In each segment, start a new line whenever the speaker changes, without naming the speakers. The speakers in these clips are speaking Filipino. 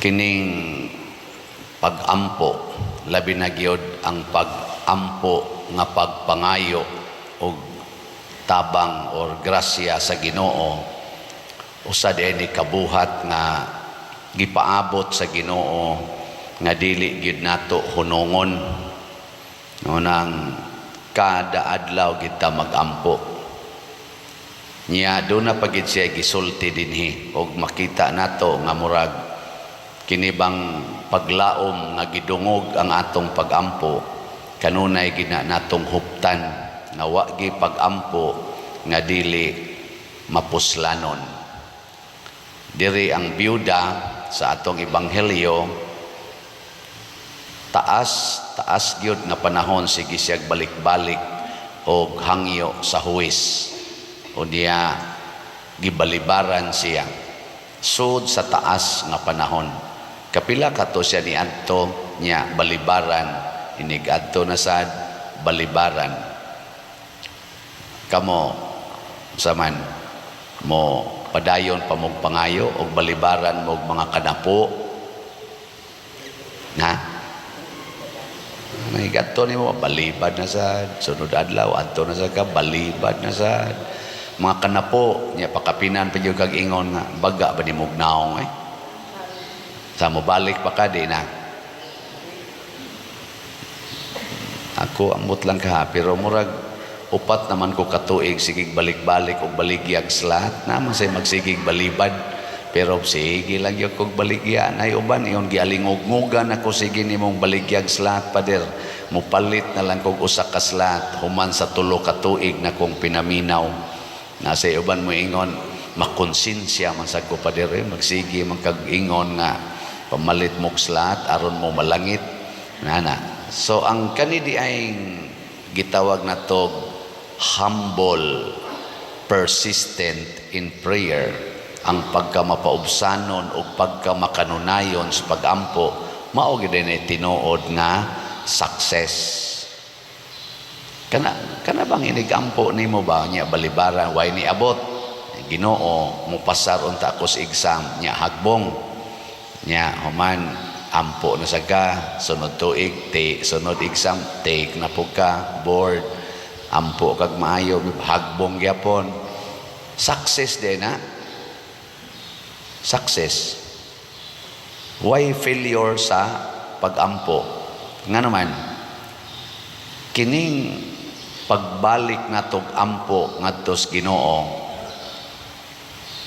Kining pag-ampo, labi na gyud ang pag-ampo nga pagpangayo o tabang or grasya sa Ginoo, usa dinhi kabuhat nga gipaabot sa Ginoo nga dili gyud nato hunongon nang kada adlaw kita mag-ampo. Nya do na pagid siya gisulti dinhi og makita nato nga murag kinibang paglaom nga gidungog ang atong pag-ampo, kanunay gina natong huptan nga wa gi pag-ampo nga dili mapuslanon. Diri ang biyuda sa atong ebanghelyo, taas gyud nga panahon sige siyag balik-balik og hangyo sa huwis, o diya gibalibaran siya sud sa taas nga panahon. Kapila kato siya ni adto nya balibaran, inig adto na sad balibaran. Kamo saman mo padayon pa mog pangayo og balibaran mog mga kanapo na may adto nimo balibad na sad, sunod adlaw adto na sad ka balibad na sad. Mga kanapo nya pakapinan pa gyud kag ingon nga baga ba ni mog naong sa mo balik pa ka di na. Ako ambot lang ka, pero murag upat naman ko katuig sigig balik-balik o baligyag slat naman say magsigig balibad, pero sige lang yung kog baligyan ay uban iyon gialingog-ngugan ako sige nimong baligyag slat pader mupalit na lang kog usa ka slat human sa tulo ka tuig na kong pinaminaw na say uban mo ingon makonsensya man sad ko pader magsige man kag ingon nga pamalit mong slat aron mo malangit nana. So ang kanidi ay gitawag na to humble, persistent in prayer. Ang pagkamapausanon o pagkamakanunayon sa pag-ampo mao gid ni tinuod nga success. Kana bang inigampo nimo ba nya balibaran way ni abot Ginoo mo pasar unta ko sa exam nya hagbong nya human ampo na saga sunod tuig sunod exam take na po ka board ampo kag maayo hagbong gyapon success din na success. Why failure sa pag-ampo nga naman kining pagbalik natog ampo ngadto sa Ginoo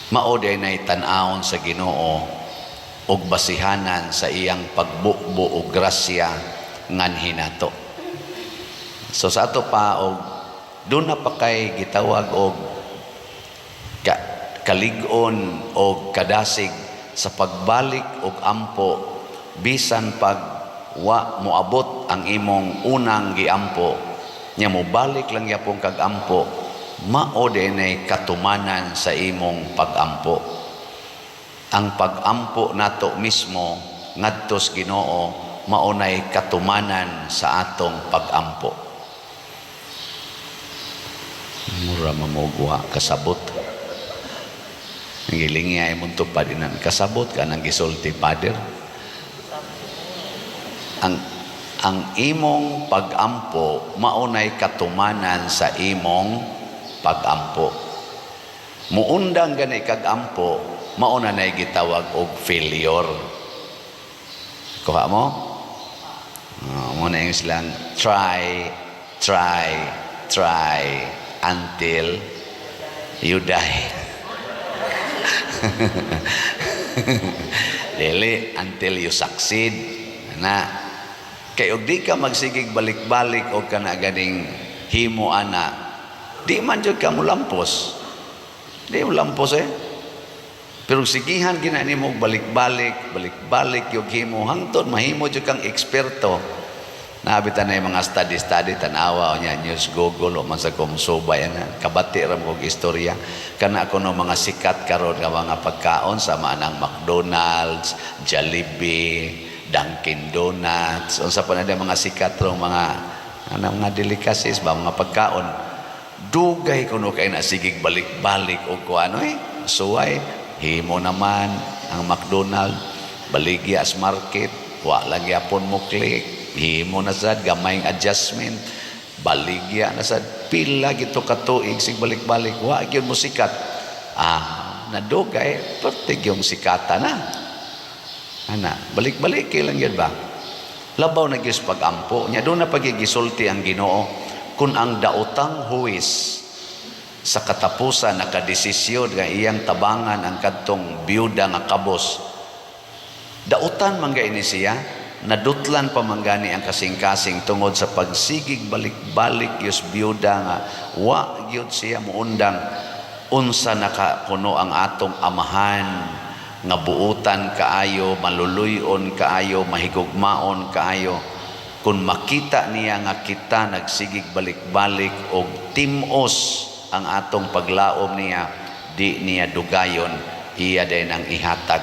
mao day nay tan-awon sa Ginoo og basihanan sa iyang pagbukbo og grasya nganhi nato. So sa ato pa og doon na pa kay gitawag og kalig-on o kadasig sa pagbalik og ampo bisan pag wa moabot ang imong unang giampo nya mo balik lang yapon kag ampo mao dinay katumanan sa imong pag-ampo. Ang pag-ampo nato mismo ngadto sa Ginoo maunay katumanan sa atong pag-ampo. Mura mamugwa kasabot. Ngilingi ay mong tupadinan kasabot ka nang gisulti pader. Ang imong pag-ampo maunay katumanan sa imong pag-ampo. Muundang gani kag ampo mauna na gitawag og failure. Kuha mo? Muna yung silang try until you die. Dili until you succeed na kay og di ka magsigig balik-balik o kana ganing himo ana di man jud ka mulampos pero sigihan gina nimo balik-balik yung himo hangtod mahimo jud kang eksperto. Nabitan na yung mga study tanawa nya news google o man sa kumsubay na kabati ra mo og istorya kana kuno mga sikat karon nga mga pagkaon sa manang McDonald's, Jollibee, Dunkin Donuts, unsa pa na mga sikat ro mga delicacies ba mga pagkaon. Dugay kuno kay na sigig balik-balik og kuano suway himo naman ang McDonald's baligya as market, wa lang yapon mo click, himo na sad gamayng adjustment, baligya na sad pila gito ka tuig sig balik-balik, wa gyud mo sikat. Nadugay pertig yung sikata na. Balik-balik lang yun ba? Labaw na gis pag-ampo nya, doon na pagigisulti ang Ginoo kung ang daotang huwis sa katapusan nakadesisyon nga iyang tabangan ang kadtong biyuda nga kabos. Dautan mangga ini siya, nadutlan pa manggani ang kasing-kasing tungod sa pagsigig balik-balik yus biyuda nga wa gyud siya muundang unsa nakapuno ang atong amahan nga buutan kaayo, maluluyon kaayo, mahigugmaon kaayo. Kung makita niya nga kita nagsigig balik-balik og timos ang atong paglaom niya, di niya dugayon, iya din ang ihatag.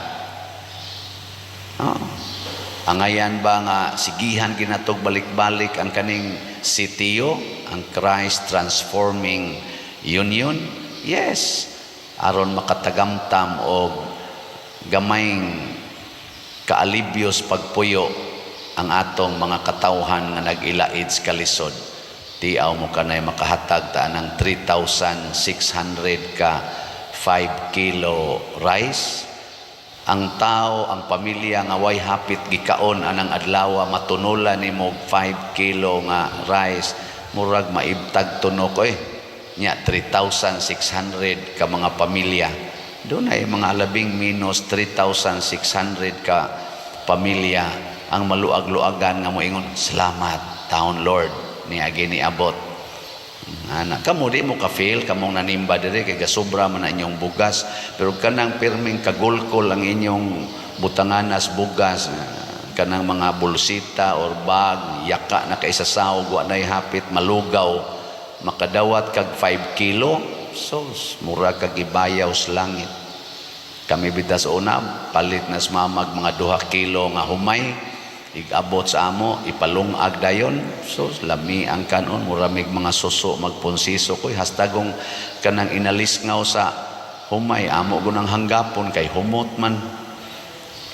Angayan ba nga sigihan ginatog balik-balik ang kaning sitiyo, ang Christ Transforming Union? Yes, aron makatagamtam og gamayng kaalibyos pagpuyo ang atong mga katawhan nga nag-ilaid sa kalisod. Tiaw mo kanay makahatag ta ng 3,600 ka 5 kilo rice. Ang tao, ang pamilya nga way hapit gikaon anang adlaw matunulan nimo 5 kilo nga rice, murag maibtag tunok nya 3,600 ka mga pamilya. Doon ay mga labing minus 3,600 ka pamilya ang maluag-luagan nga moingon, salamat taon Lord niya giniabot. Kamo di mo ka-feel kamong nanimba dire kay gasobra man inyong bugas, pero kanang pirming kagulkol ang inyong butanganas bugas, kanang mga bulsita or bag yaka na kaisasaw wa nay hapit malugaw, makadawat kag 5 kilo, so mura kag ibayaw sa langit. Kami bitas una palit nas mamag mga 2 kilo nga humay, igabot sa amo, ipalungag dayon. So lami ang kanon, muramig mga suso magpunsiso koy, hastagong kanang inalis ngaw sa humay, amo gunang hanggapon kay humot man.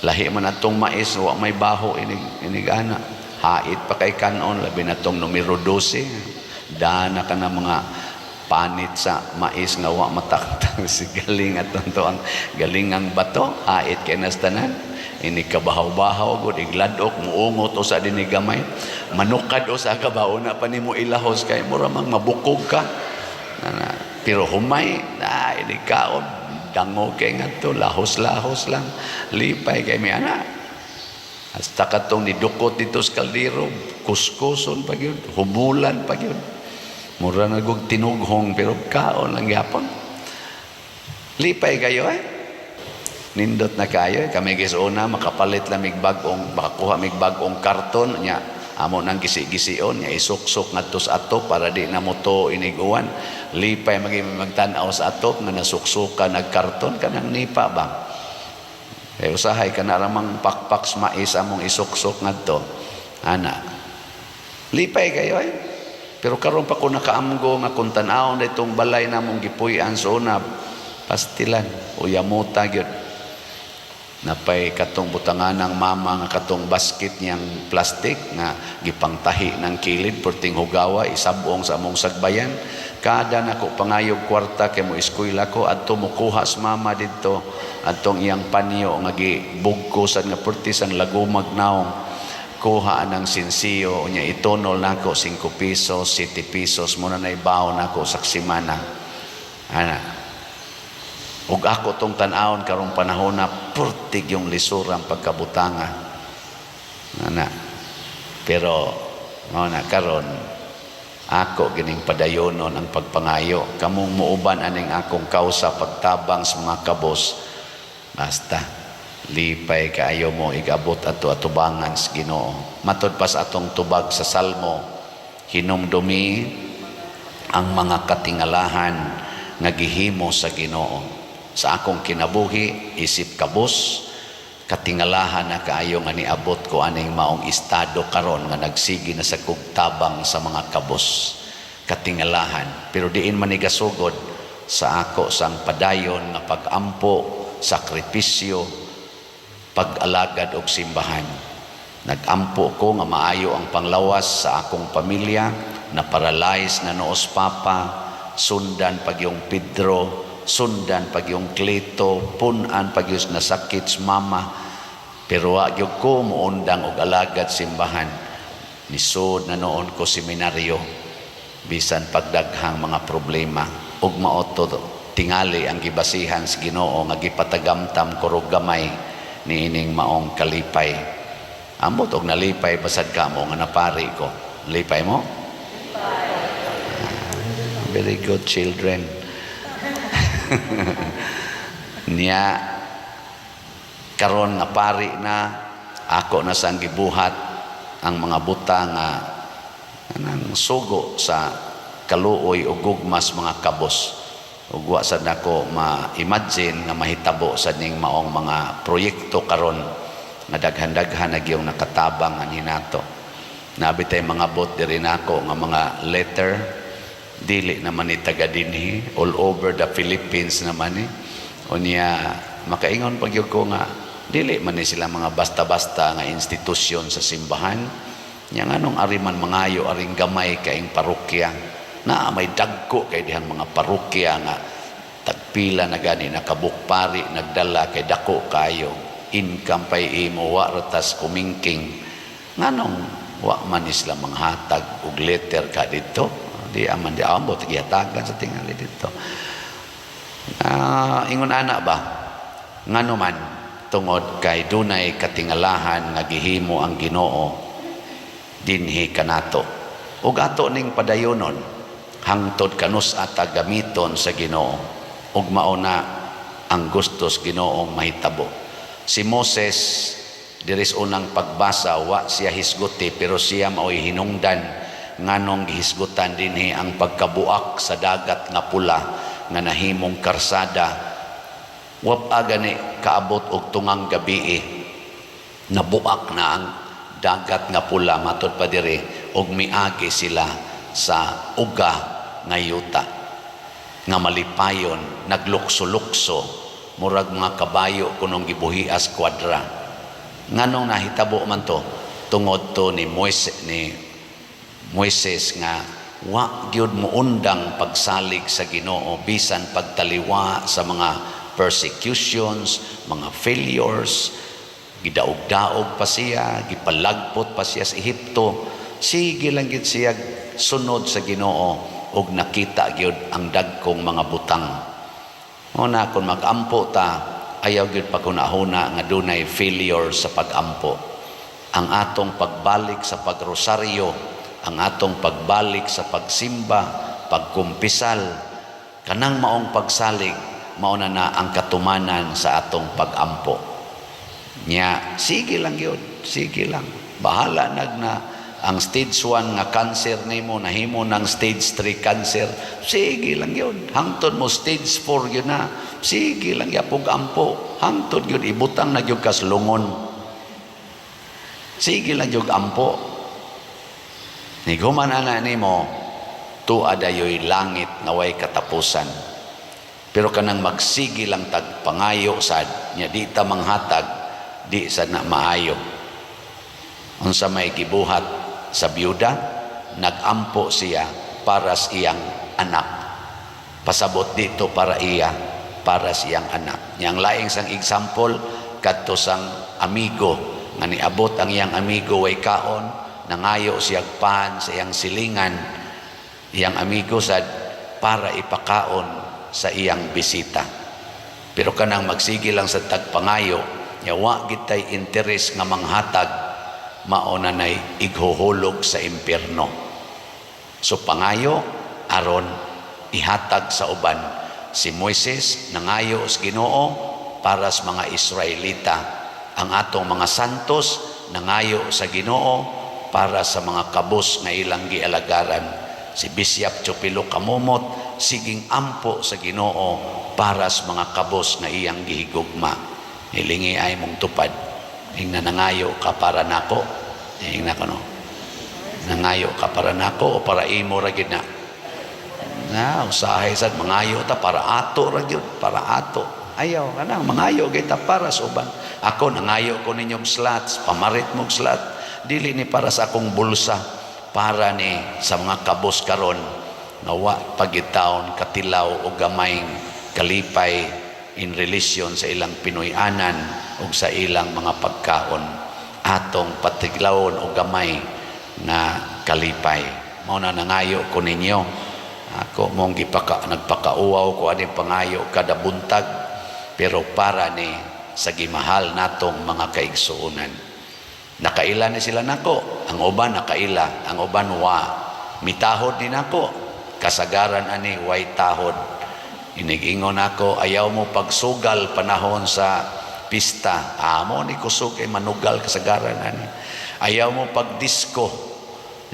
Lahi man atong mais, wa may baho inig ana. Hait pa kay kanon, labi na tong numero 12. Dana ka na mga panit sa mais nga wa mataktang si galing aton to ang galingang bato, hait kay nastanan. Ini kabahaw-bahaw gud igladok muungot o sa dini gamay, manukad o sa kabaw na pa nimo ilahos kay mura mang mabukog ka. Pero humay ini kaon dangog kay ngadto, lahos-lahos lang, lipay kay mi ana. Hasta katong nidukot dito sa kaldero, kuskuson pa gyud, humulan pa gyud. Mura na gug tinughong pero kaon lang gyapon. Lipay kayo nindot na kayo kami gisuna makapalit lang migbagong, makakuha migbagong karton nya amo nang gisi-gision nya isuksok ngadto sa ato para di na mo to iniguan. Lipay magtan-aw sa ato nga nasuksukan nagkarton kanang nipa ba kay usahay kana ramang pakpak mais among isuksok ngadto ana. Lipay kayo pero karon pa ko nakaamgo nga kung tan-aw na itong balay namong gipuy-an sa una, pastilan o yamuta gyud. Napay katong butangan ng mama nga katong basket niyang plastic nga gipangtahi ng kilid perting hugawa isabong sa among sagbayan. Kada nako pangayog kwarta kay mo eskwela ko adto mo kuha sa mama didto adtong iyang panyo nga gibugkosan nga pertis ang lagumag naong kuha ng sinsiyo nya itonol nako 5 pesos 7 pesos mo na naibaw nako sa semana ana. Ug ako tong tan-awon karong panahon na purtig yung lisurang pagkabutangan. Pero na karon ako gining padayonon ang pagpangayo. Kamong muuban aning akong kausa pagtabang sa mga kabos. Basta lipay kaayo mo igabot ato atubangan sa Ginoo. Matud pa sa atong tubag sa Salmo, hinumdumi ang mga katingalahan nga gihimo sa Ginoo. Sa akong kinabuhi, isip kabos, katingalahan na kaayo nga niabot ko aning maong estado karon nga nagsigi na sa kugtabang sa mga kabos. Katingalahan. Pero diin manigasugod sa ako sang padayon nga pag-ampo, sakripisyo, pag-alagad og simbahan. Nagampo ko nga maayo ang panglawas sa akong pamilya, na paralyze na noos papa, sundan pag yung Pedro, sundan pag yung Cleto, punan pag yung nasakit sa mama. Pero wag yung ko muundang og alagad simbahan. Nisod na noon ko seminaryo, bisan pagdaghang mga problema. Ug maoto tingali ang gibasihan sa Ginoo nga gipatagamtam ko gamay niining maong kalipay. Ambot og nalipay basad kamo nga napari ko. Lipay mo? Very good children. Niya karon nga pari na ako na sang gibuhat ang mga buta nga nang sugo sa kaluoy o gugmas mga kabos. Ug wa sad nako ma-imagine nga mahitabo sa ning maong mga proyekto karon nga daghan-daghan na gyung nakatabang nga hinato. Nabitay mga bot diri nako nga mga letter, dili naman ni taga dinhi, all over the Philippines naman ni. Unya makaingon pag yun ko nga dili man ni sila mga basta-basta nga institusyon sa simbahan. Nya nganong ariman mangayo aring gamay kaing parokya na may dagko kay dihang mga parokya nga tagpila na gani nakabukpari nagdala kay dako kayo income pay imo wa ratas kumingking. Nganong wa man isla manghatag og letter ka dito? Di aman di ambot gihatagan sa tingali dito. Ingon ana ba ngano man tungod kay dunay katingalahan nga gihimo ang Ginoo dinhi kanato ug ato ning padayonon hangtod kanus ata gamiton sa Ginoo ug mao na ang gustos Ginoong mahitabo. Si Moses diris unang pagbasa wa siya hisguti pero siya mao'y hinungdan nganong gihisgutan dinhi ang pagkabuak sa dagat nga pula nga nahimong karsada. Wa gani kaabot og tungang gabi nabuak na ang dagat nga pula matod pa diri og miagi sila sa uga nga yuta nga malipayon naglukso-lukso murag mga kabayo kunong gibuhias kwadra. Nganong nahitabo man to tungod to ni Moises nga wa gyud muundang pagsalig sa Ginoo bisan pagtaliwa sa mga persecutions, mga failures. Gidaog-daog pa siya, gipalagpot pa siya sa Ehipto. Sige lang gyud siya sunod sa Ginoo ug nakita gyud ang dagkong mga butang. Una kun magampo ta, ayaw gyud pagkunahuna nga dunay failure sa pagampo. Ang atong pagbalik sa pagrosaryo, ang atong pagbalik sa pagsimba, pagkumpisal, kanang maong pagsalig, mauna na ang katumanan sa atong pagampo. Nya, sige lang yun, sige lang. Bahala na ang stage 1 nga cancer nimo nahimo ng stage 3 cancer. Sige lang yun. Hangtod mo stage 4 yun na. Sige lang yapog ampo. Hangtod yun ibutang na yun kaslungon. Sige lang yun ampo. Niguman ana nimo tuada yoy langit nga way katapusan. Pero kanang magsigi lang tag pangayo sad nya di ta manghatag di sad na maayo. Unsa may gibuhat sa byuda, nagampo siya para sa iyang anak. Pasabot dito para iya, para sa iyang anak. Yang laing sang example kadto sang amigo nga niabot ang iyang amigo way kaon, nangayo siya pan sa iyang silingan. Iyang amigo sad para ipakaon sa iyang bisita. Pero kanang magsige lang sa tagpangayo, yawa gitay interes nga manghatag, mauna nay ighuhulog sa impyerno. So pangayo aron ihatag sa uban. Si Moises nangayo sa Ginoo para sa mga Israelita. Ang atong mga santos nangayo sa Ginoo para sa mga kabos nga ilang gialagaran. Si Bishop Chupilo Kamumot siging ampo sa Ginoo para sa mga kabos nga iyang gihigugma. Hilingi ay mong tupad. Hingna nangayo ka para nako. Hingna ko no. Nangayo ka para nako o para imo ra gid na. Na usahay sad mangayo ta para ato ra gyud, para ato. Ayaw kanang mangayo kita para sa uban. Ako nangayo ko ninyong slots, pamarit mong slot. Dili ni para sa akong bulsa, para ni sa mga kabos karon nga wa pagitaon katilaw o gamayng kalipay in relation sa ilang Pinoyanan o sa ilang mga pagkaon, atong patiglawon o gamay na kalipay. Mao na nangayo ko ninyo. Ako mong nagpakauaw ko aning pangayo kada buntag, pero para ni sa gimahal natong mga kaigsuonan. Nakaila ni sila nako, ang uban nakaila, ang uban wa. Mitahod din ako, kasagaran ani way tahod. Inigingon ako, ayaw mo pagsugal panahon sa pista. Amo ni kusog ay manugal kasagaran ani. Ayaw mo pagdisko.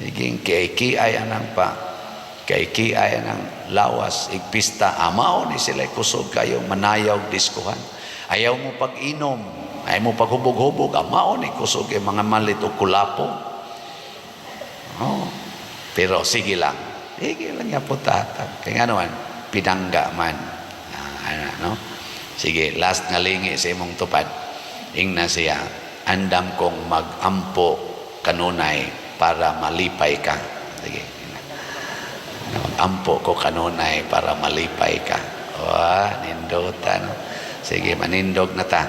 Niging kiay anang pa. Kiay anang lawas igpista. Amao ni sila kusog kayo manayaw diskuhan. Ayaw mo pag-inom, ayaw mo paghubog-hubog, amao ni kusog ay mga malit o kulapo. Oh. Pero sige lang niya po tatag. Kaya nga naman, pinangga man. No? Sige, last nga lingi sa imong tupad. Ingna siya, andam kong mag-ampo kanunay para malipay ka. Sige. Mag-ampo ko kanunay para malipay ka. Nindota, no? Sige, manindog na ta.